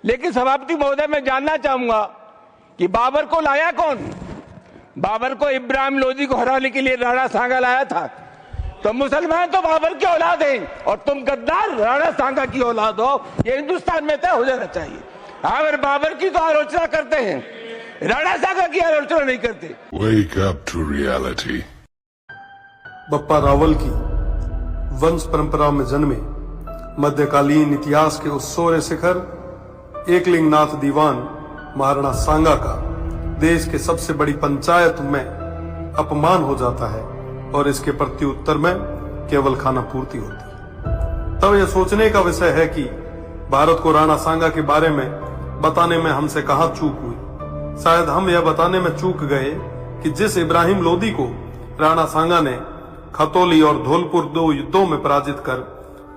लेकिन सभापति महोदय, मैं जानना चाहूंगा कि बाबर को लाया कौन? बाबर को इब्राहिम लोदी को हराने के लिए राणा सांगा लाया था। तो मुसलमान तो बाबर की औलाद हैं और तुम गद्दार राणा सांगा की औलाद हो, ये हिंदुस्तान में तय हो जाना चाहिए। अगर बाबर की तो आलोचना करते हैं, राणा सांगा की आलोचना नहीं करते। Wake up to reality. Bappa Rawal की वंश परंपरा में जन्मे मध्यकालीन इतिहास के उस सोरे शिखर एकलिंगनाथ दीवान महाराणा सांगा का देश के सबसे बड़ी पंचायत में अपमान हो जाता है और इसके प्रत्युत्तर में केवल खाना पूर्ति होती है। तब यह सोचने का विषय है कि भारत को राणा सांगा के बारे में बताने में हमसे कहां चूक हुई। शायद हम यह बताने में चूक गए कि जिस इब्राहिम लोदी को राणा सांगा ने खतौली और धौलपुर 2 युद्धों में पराजित कर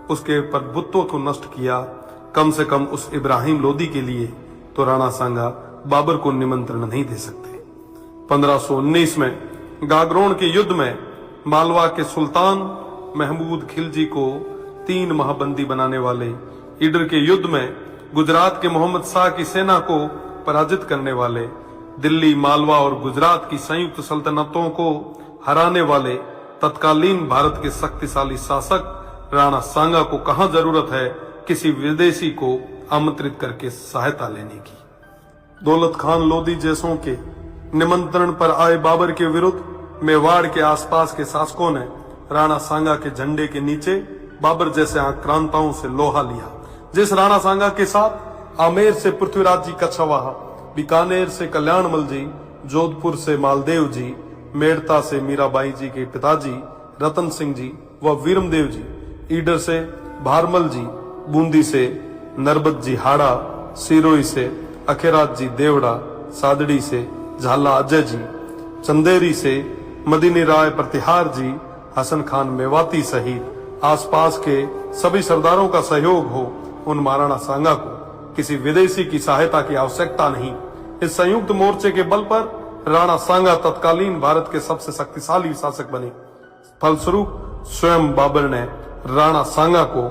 उसके प्रभुत्व को नष्ट किया, कम से कम उस इब्राहिम लोदी के लिए तो राणा सांगा बाबर को निमंत्रण नहीं दे सकते। 1519 में गागरोन के युद्ध में मालवा के सुल्तान महमूद खिलजी को 3 माह बंदी बनाने वाले, ईडर के युद्ध में गुजरात के मोहम्मद शाह की सेना को पराजित करने वाले, दिल्ली, मालवा और गुजरात की संयुक्त सल्तनतों को हराने वाले तत्कालीन भारत के शक्तिशाली शासक राणा सांगा को कहां जरूरत है किसी विदेशी को आमंत्रित करके सहायता लेने की। दौलत खान लोदी जैसों के निमंत्रण पर आए बाबर के विरुद्ध मेवाड़ के आसपास के शासकों ने राणा सांगा के झंडे के नीचे बाबर जैसे आक्रांताओं से लोहा लिया। जिस राणा सांगा के साथ आमेर से पृथ्वीराज जी कछवाहा, बीकानेर से कल्याणमल जी, जोधपुर से मालदेव जी, मेड़ता से मीराबाई जी के पिताजी रतन सिंह जी व वीरमदेव जी, ईडर से भारमल जी, बूंदी से नरबत जी हाड़ा, सिरोही से अखेराज जी देवड़ा, सादड़ी से झाला अजय जी, चंदेरी से मदीनी राय प्रतिहार जी, हसन खान मेवाती सहित आसपास के सभी सरदारों का सहयोग हो, उन महाराणा सांगा को किसी विदेशी की सहायता की आवश्यकता नहीं। इस संयुक्त मोर्चे के बल पर राणा सांगा तत्कालीन भारत के सबसे शक्तिशाली शासक बने। फलस्वरूप स्वयं बाबर ने राणा सांगा को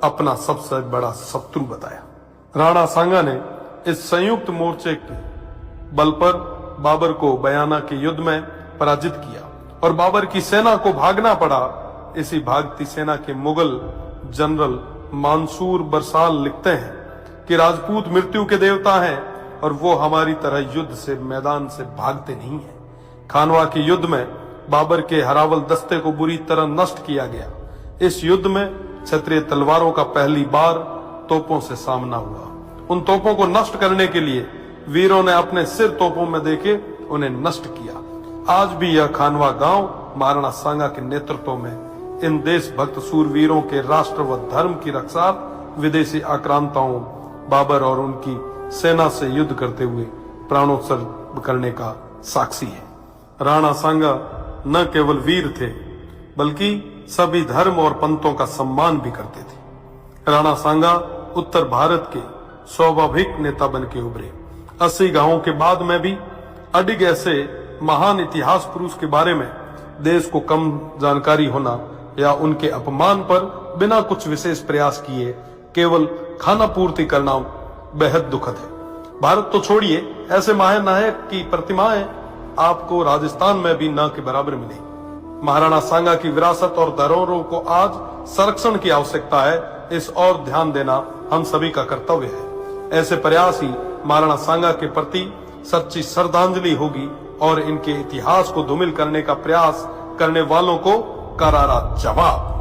अपना सबसे बड़ा शत्रु बताया। राणा सांगा ने इस संयुक्त मोर्चे के बल पर बाबर को बयाना के युद्ध में पराजित किया और बाबर की सेना को भागना पड़ा। इसी भागती सेना के मुगल जनरल मंसूर बरसाल लिखते हैं कि राजपूत मृत्यु के देवता हैं और वो हमारी तरह युद्ध से मैदान से भागते नहीं हैं। खानवा के युद्ध में बाबर के हरावल दस्ते को बुरी तरह नष्ट किया गया। इस युद्ध में क्षत्रिय तलवारों का पहली बार तोपों से सामना हुआ। उन तोपों को नष्ट करने के लिए वीरों ने अपने सिर तोपों में देके उन्हें नष्ट किया। आज भी यह खानवा गांव महाराणा सांगा के नेतृत्व में इन देशभक्त सूरवीरों के राष्ट्र व धर्म की रक्षा विदेशी आक्रांताओं बाबर और उनकी सेना से युद्ध करते हुए प्राणोत्सर्ग करने का साक्षी है। राणा सांगा न केवल वीर थे बल्कि सभी धर्म और पंथों का सम्मान भी करते थे। राणा सांगा उत्तर भारत के स्वाभाविक नेता बन के उभरे। 80 गांवों के बाद में भी अडिग ऐसे महान इतिहास पुरुष के बारे में देश को कम जानकारी होना या उनके अपमान पर बिना कुछ विशेष प्रयास किए केवल खाना पूर्ति करना बेहद दुखद है। भारत तो छोड़िए, ऐसे महानायक की प्रतिमाएं आपको राजस्थान में भी न के बराबर मिलेगी। महाराणा सांगा की विरासत और धरोहरों को आज संरक्षण की आवश्यकता है। इस और ध्यान देना हम सभी का कर्तव्य है। ऐसे प्रयास ही महाराणा सांगा के प्रति सच्ची श्रद्धांजलि होगी और इनके इतिहास को धूमिल करने का प्रयास करने वालों को करारा जवाब।